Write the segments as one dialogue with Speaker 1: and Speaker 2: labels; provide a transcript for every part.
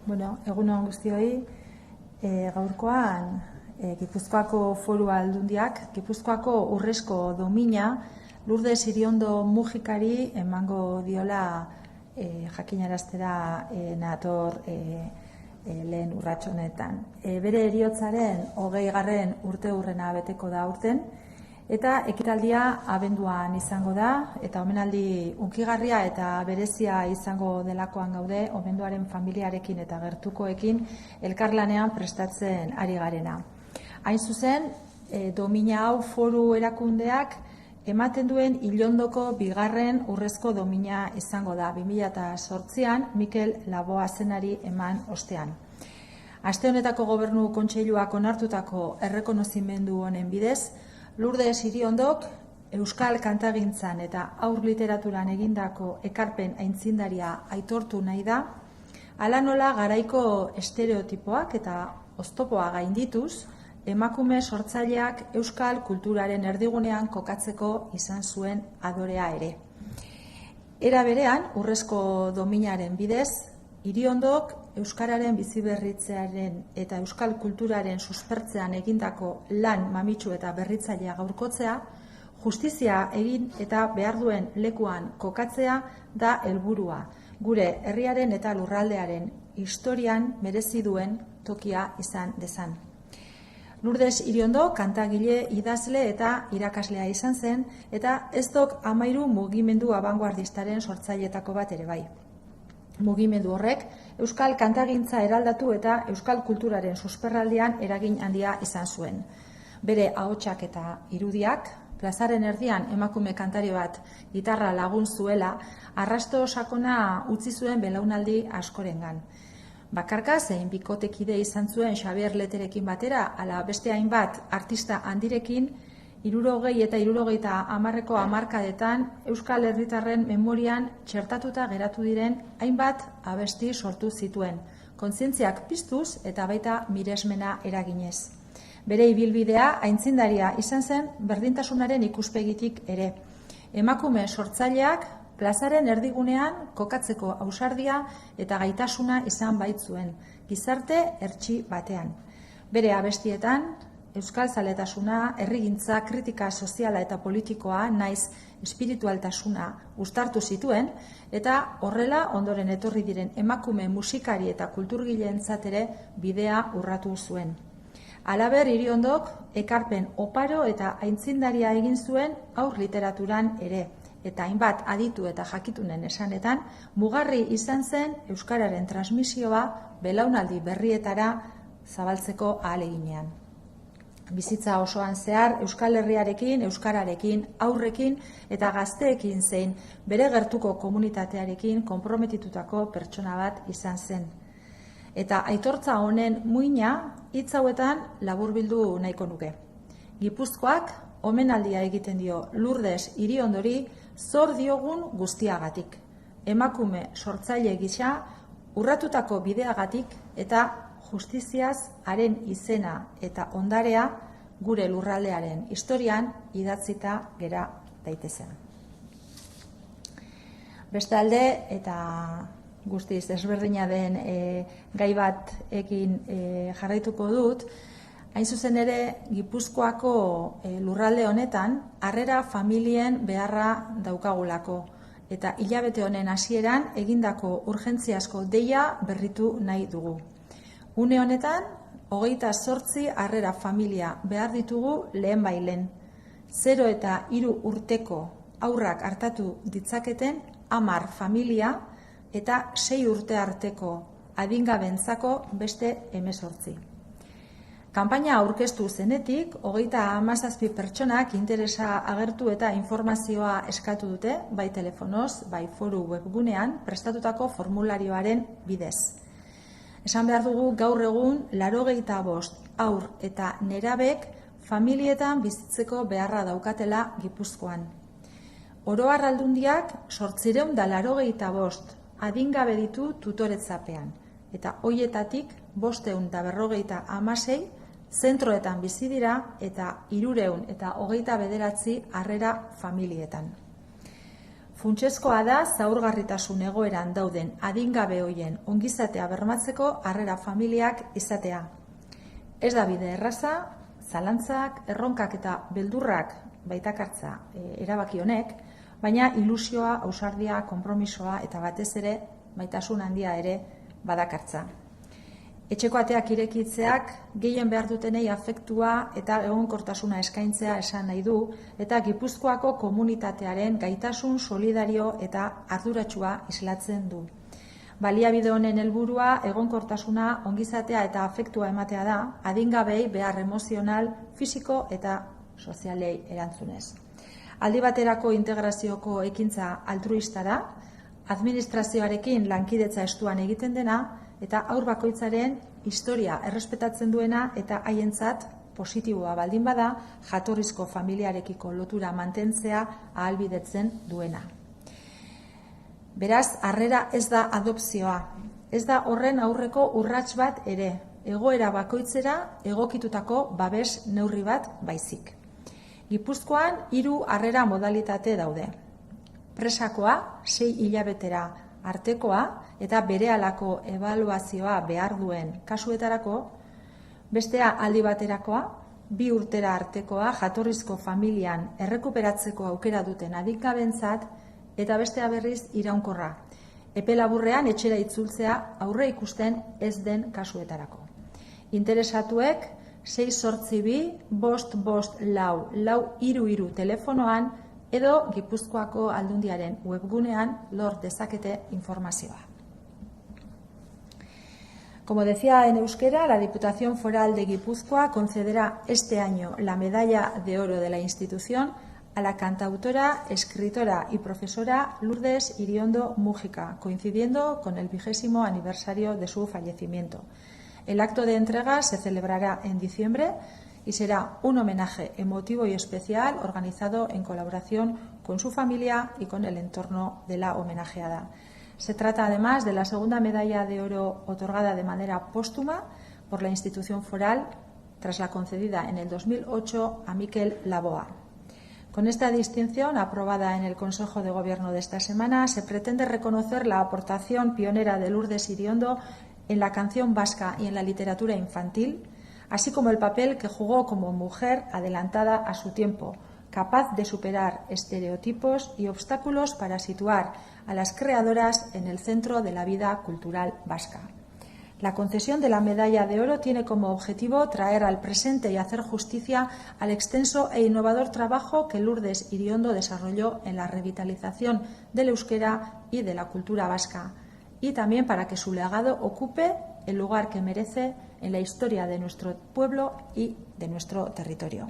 Speaker 1: Egun on guztioi, gaurkoan Gipuzkoako Foru Aldundiak, Gipuzkoako urrezko domina Lourdes Iriondo Mujikari emango diola jakinaraztera nator lehen urrats honetan. Bere heriotzaren 20. urteurrena beteko da aurten, eta ekitaldia abenduan izango da, eta omenaldi hunkigarria eta berezia izango delakoan gaude, omenduaren familiarekin eta gertukoekin elkarlanean prestatzen ari garena. Hain zuzen, domina hau foru erakundeak ematen duen Ilondoko 2. urrezko domina izango da, 2008an Mikel Laboazenari eman ostean. Aste honetako Gobernu Kontseiluak onartutako errekonozimendu honen bidez, Lourdes Iriondok euskal kantagintzan eta haur literaturan egindako ekarpen aitzindaria aitortu nahi da, hala nola garaiko estereotipoak eta oztopoa gaindituz, emakume sortzaileak euskal kulturaren erdigunean kokatzeko izan zuen adorea ere. Era berean, urrezko dominaren bidez, Iriondok euskararen biziberritzearen eta euskal kulturaren suspertzean egindako lan mamitsu eta berritzailea gaurkotzea, justizia egin eta behar duen lekuan kokatzea da helburua, gure herriaren eta lurraldearen historian merezi duen tokia izan dezan. Lourdes Iriondo kantagile, idazle eta irakaslea izan zen, eta ez dok 13 mugimendu abangoardistaren sortzailetako bat ere bai. Mugimendu horrek euskal kantagintza eraldatu eta euskal kulturaren susperraldian eragin handia izan zuen. Bere ahotsak eta irudiak, plazaren erdian emakume kantari bat gitarra lagun zuela, arrasto sakona utzi zuen belaunaldi askorengan. Bakarka zein bikotekide izan zuen Xabier Leterekin batera, ala beste hainbat artista handirekin, 60 eta 70 hamarkadetan euskal herritarren memorian txertatuta geratu diren hainbat abesti sortu zituen, kontzientziak piztuz eta baita miresmena eraginez. Bere ibilbidea aitzindaria izan zen berdintasunaren ikuspegitik ere. Emakume sortzaileak plazaren erdigunean kokatzeko ausardia eta gaitasuna izan baitzuen, gizarte hertsi batean. Bere abestietan, euskal zaletasuna, herrigintza, kritika soziala eta politikoa, naiz espiritualtasuna uztartu zituen, eta horrela ondoren etorri diren emakume musikari eta kulturgileentzat ere bidea urratu zuen. Halaber, Iriondok ekarpen oparo eta aitzindaria egin zuen haur literaturan ere, eta hainbat aditu eta jakitunen esanetan, mugarri izan zen euskararen transmisioa belaunaldi berrietara zabaltzeko ahaleginean. Bizitza osoan zehar Euskal Herriarekin, euskararekin, aurrekin eta gazteekin zein bere gertuko komunitatearekin konprometitutako pertsona bat izan zen. Eta aitortza honen muina hitz hauetan laburbildu nahiko nuke. Gipuzkoak omenaldia egiten dio Lourdes Iriondori zor diogun guztiagatik. Emakume sortzaile gisa urratutako bideagatik eta justiziaz haren izena eta ondarea gure lurraldearen historian idatzita gera daitezen. Bestalde, eta guztiz ezberdina den gai bat ekin jarraituko dut, hain zuzen ere Gipuzkoako lurralde honetan harrera familien beharra daukagulako, eta hilabete honen hasieran egindako urgentziazko deia berritu nahi dugu. Une honetan, 28 harrera familia behar ditugu lehen bailen. 0 eta 3 urteko haurrak artatu ditzaketen 10 familia eta 6 urte arteko adingabentzako beste 18. Kanpaina aurkeztu zenetik, 37 pertsonak interesa agertu eta informazioa eskatu dute, bai telefonoz, bai foru webgunean, prestatutako formularioaren bidez. Esan behar dugu gaur egun 85 haur eta nerabek familietan bizitzeko beharra daukatela Gipuzkoan. Oro har Aldundiak 885 adingabe ditu tutoretzapean, eta hoietatik 556 zentroetan bizi dira eta 329 harrera familietan. Funtsezkoa da zaurgarritasun egoeran dauden adingabe hoien ongizatea bermatzeko harrera familiak izatea. Ez da bide erraza, zalantzak, erronkak eta beldurrak baitakartza erabaki honek, baina ilusioa, ausardia, konpromisoa eta batez ere maitasun handia ere badakartza. Etxeko ateak irekitzeak gehien behar dutenei afektua eta egonkortasuna eskaintzea esan nahi du eta Gipuzkoako komunitatearen gaitasun solidario eta arduratsua islatzen du. Baliabide honen helburua egonkortasuna, ongizatea eta afektua ematea da, adingabei behar emozional, fisiko eta sozialei erantzunez. Aldi baterako integrazioko ekintza altruista da, administrazioarekin lankidetza estuan egiten dena, eta haur bakoitzaren historia errespetatzen duena eta haientzat positiboa baldin bada jatorrizko familiarekiko lotura mantentzea ahalbidetzen duena. Beraz, harrera ez da adopzioa, ez da horren aurreko urrats bat ere, egoera bakoitzera egokitutako babes neurri bat baizik. Gipuzkoan 3 harrera modalitate daude. Presakoa 6 hilabetera artekoa eta berehalako ebaluazioa behar duen kasuetarako, bestea aldi baterakoa, 2 urtera artekoa jatorrizko familian errekuperatzeko aukera duten adingabentzat eta bestea berriz iraunkorra. Epe laburrean etxera itzultzea aurre ikusten ez den kasuetarako. Interesatuek 682 554 433 telefonoan edo Gipuzkoako Aldundiaren webgunean lor dezakete informazioa. Como decía en euskera, la Diputación Foral de Guipúzcoa concederá este año la Medalla de Oro de la institución a la cantautora, escritora y profesora Lourdes Iriondo Mújica, coincidiendo con el 20º aniversario de su fallecimiento. El acto de entrega se celebrará en diciembre y será un homenaje emotivo y especial organizado en colaboración con su familia y con el entorno de la homenajeada. Se trata además de la segunda medalla de oro otorgada de manera póstuma por la institución foral tras la concedida en el 2008 a Miquel Laboa. Con esta distinción, aprobada en el Consejo de Gobierno de esta semana, se pretende reconocer la aportación pionera de Lourdes Iriondo en la canción vasca y en la literatura infantil, así como el papel que jugó como mujer adelantada a su tiempo, capaz de superar estereotipos y obstáculos para situar a las creadoras en el centro de la vida cultural vasca. La concesión de la medalla de oro tiene como objetivo traer al presente y hacer justicia al extenso e innovador trabajo que Lourdes Iriondo desarrolló en la revitalización del euskera y de la cultura vasca, y también para que su legado ocupe el lugar que merece en la historia de nuestro pueblo y de nuestro territorio.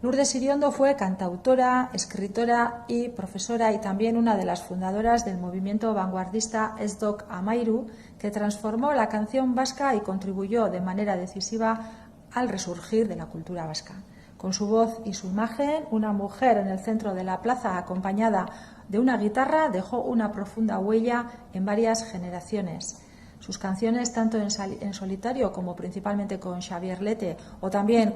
Speaker 1: Lourdes Iriondo fue cantautora, escritora y profesora y también una de las fundadoras del movimiento vanguardista Ez Dok Amairu, que transformó la canción vasca y contribuyó de manera decisiva al resurgir de la cultura vasca. Con su voz y su imagen, una mujer en el centro de la plaza acompañada de una guitarra dejó una profunda huella en varias generaciones. Sus canciones, tanto en solitario como principalmente con Xavier Lete o también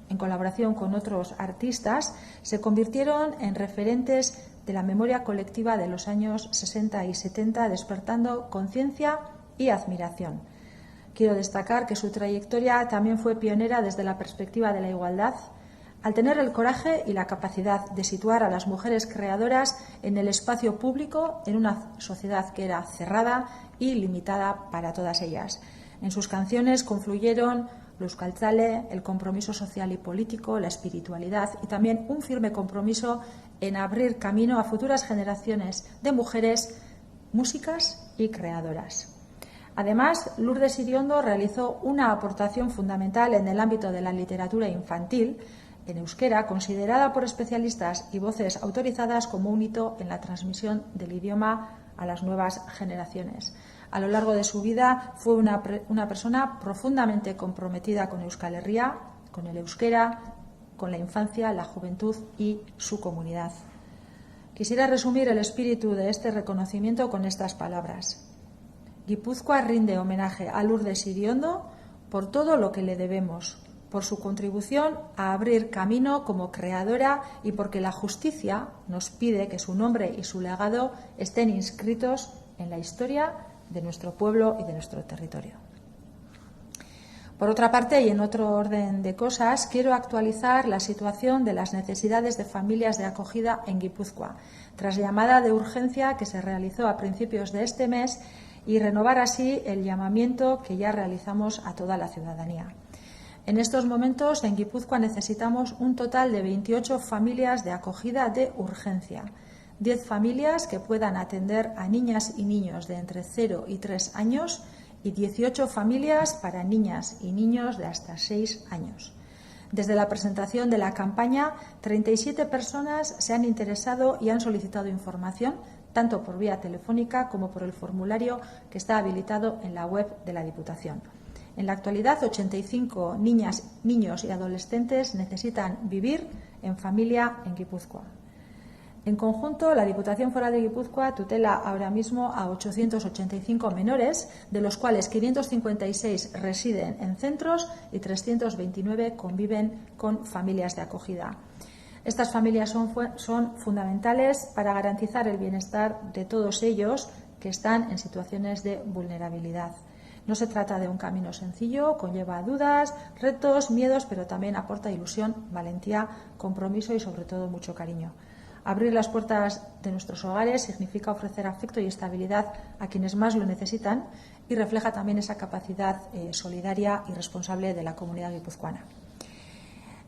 Speaker 1: en colaboración con otros artistas, se convirtieron en referentes de la memoria colectiva de los años 60 y 70, despertando conciencia y admiración. Quiero destacar que su trayectoria también fue pionera desde la perspectiva de la igualdad, al tener el coraje y la capacidad de situar a las mujeres creadoras en el espacio público en una sociedad que era cerrada y limitada para todas ellas. En sus canciones confluyeron lo euskaltzale, el compromiso social y político, la espiritualidad y también un firme compromiso en abrir camino a futuras generaciones de mujeres músicas y creadoras. Además, Lourdes Iriondo realizó una aportación fundamental en el ámbito de la literatura infantil en euskera, considerada por especialistas y voces autorizadas como un hito en la transmisión del idioma a las nuevas generaciones. A lo largo de su vida fue una persona profundamente comprometida con Euskal Herria, con el euskera, con la infancia, la juventud y su comunidad. Quisiera resumir el espíritu de este reconocimiento con estas palabras. Guipúzcoa rinde homenaje a Lourdes Iriondo por todo lo que le debemos, por su contribución a abrir camino como creadora y porque la justicia nos pide que su nombre y su legado estén inscritos en la historia de nuestro pueblo y de nuestro territorio. Por otra parte, y en otro orden de cosas, quiero actualizar la situación de las necesidades de familias de acogida en Guipúzcoa, tras llamada de urgencia que se realizó a principios de este mes y renovar así el llamamiento que ya realizamos a toda la ciudadanía. En estos momentos, en Guipúzcoa necesitamos un total de 28 familias de acogida de urgencia, 10 familias que puedan atender a niñas y niños de entre 0 y 3 años y 18 familias para niñas y niños de hasta 6 años. Desde la presentación de la campaña, 37 personas se han interesado y han solicitado información, tanto por vía telefónica como por el formulario que está habilitado en la web de la Diputación. En la actualidad, 85 niñas, niños y adolescentes necesitan vivir en familia en Guipúzcoa. En conjunto, la Diputación Foral de Guipúzcoa tutela ahora mismo a 885 menores, de los cuales 556 residen en centros y 329 conviven con familias de acogida. Estas familias son fundamentales para garantizar el bienestar de todos ellos que están en situaciones de vulnerabilidad. No se trata de un camino sencillo, conlleva dudas, retos, miedos, pero también aporta ilusión, valentía, compromiso y sobre todo mucho cariño. Abrir las puertas de nuestros hogares significa ofrecer afecto y estabilidad a quienes más lo necesitan y refleja también esa capacidad solidaria y responsable de la comunidad guipuzcoana.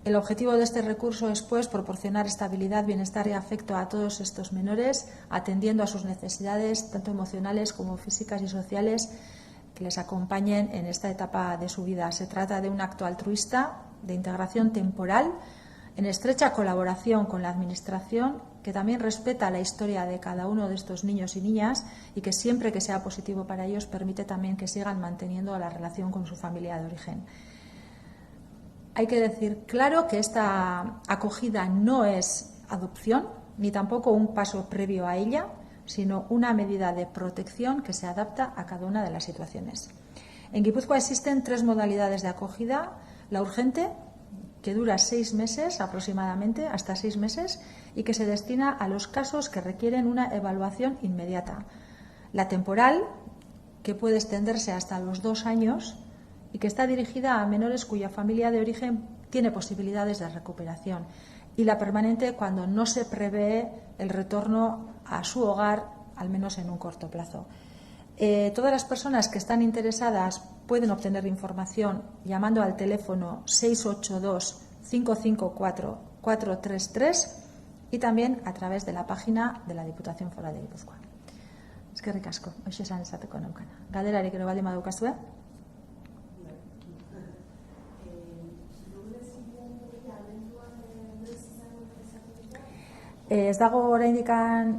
Speaker 1: El objetivo de este recurso es, pues, proporcionar estabilidad, bienestar y afecto a todos estos menores, atendiendo a sus necesidades, tanto emocionales como físicas y sociales, que les acompañen en esta etapa de su vida. Se trata de un acto altruista, de integración temporal, en estrecha colaboración con la Administración, que también respeta la historia de cada uno de estos niños y niñas y que siempre que sea positivo para ellos permite también que sigan manteniendo la relación con su familia de origen. Hay que decir claro que esta acogida no es adopción, ni tampoco un paso previo a ella, sino una medida de protección que se adapta a cada una de las situaciones. En Guipúzcoa existen 3 modalidades de acogida: la urgente, que dura 6 meses aproximadamente, hasta 6 meses, y que se destina a los casos que requieren una evaluación inmediata; la temporal, que puede extenderse hasta los 2 años y que está dirigida a menores cuya familia de origen tiene posibilidades de recuperación; y la permanente, cuando no se prevé el retorno a su hogar, al menos en un corto plazo. Todas las personas que están interesadas pueden obtener información llamando al teléfono 682-554-433 y también a través de la página de la Diputación Foral de Guipúzcoa. Eskerrik asko, hoxe esan esateko naukana. Galderarik ere baldin badaukazue? Ez dago oraindik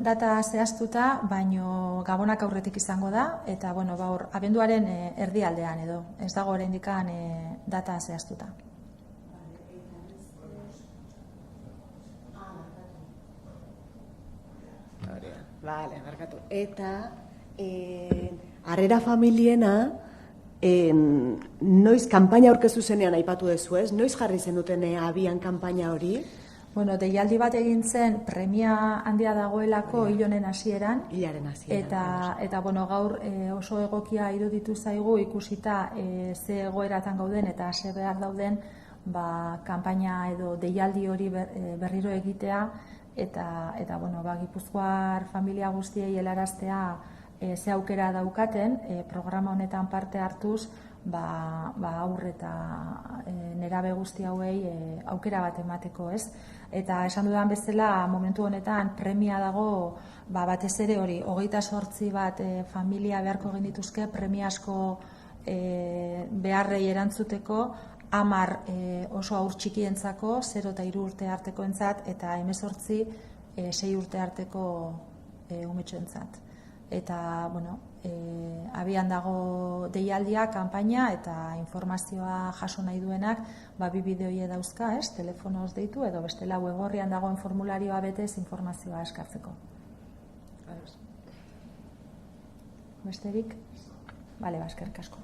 Speaker 1: data zehaztuta, baino Gabonak aurretik izango da, eta hor abenduaren erdialdean edo. Ez dago oraindik data zehaztuta.
Speaker 2: Vale, barkatu. Eta harrera familiena noiz kanpaina aurkeztu zenean aipatu dezu, ez? Noiz jarri zenuten abian kanpaina hori?
Speaker 1: Deialdi bat egin zen premia handia dagoelako hilonen hasieran.
Speaker 2: Hilaren hasieran.
Speaker 1: Eta gaur oso egokia iruditu zaigu ikusita ze egoeratan gauden eta ze behar dauden kanpaina edo deialdi hori berriro egitea eta Gipuzkoar familia guztiei helaraztea ze aukera daukaten programa honetan parte hartuz haur eta nerabe guzti hauei aukera bat emateko, ez? Eta esan dudan bezala, momentu honetan premia dago batez ere hori 28 bat familia beharko genituzke premiazko beharrei erantzuteko, 10 oso haur txikientzako, 0 eta 3 urte artekoentzat eta 18 6 urte arteko umetxoentzat. Eta, abian dago deialdia, kanpaina eta informazioa jaso nahi duenak, bi bideoie dauzka, ez? Telefonoz deitu edo bestela web orrian dagoen formularioa betez informazioa eskartzeko. Besterik? Bale, eskerrik asko.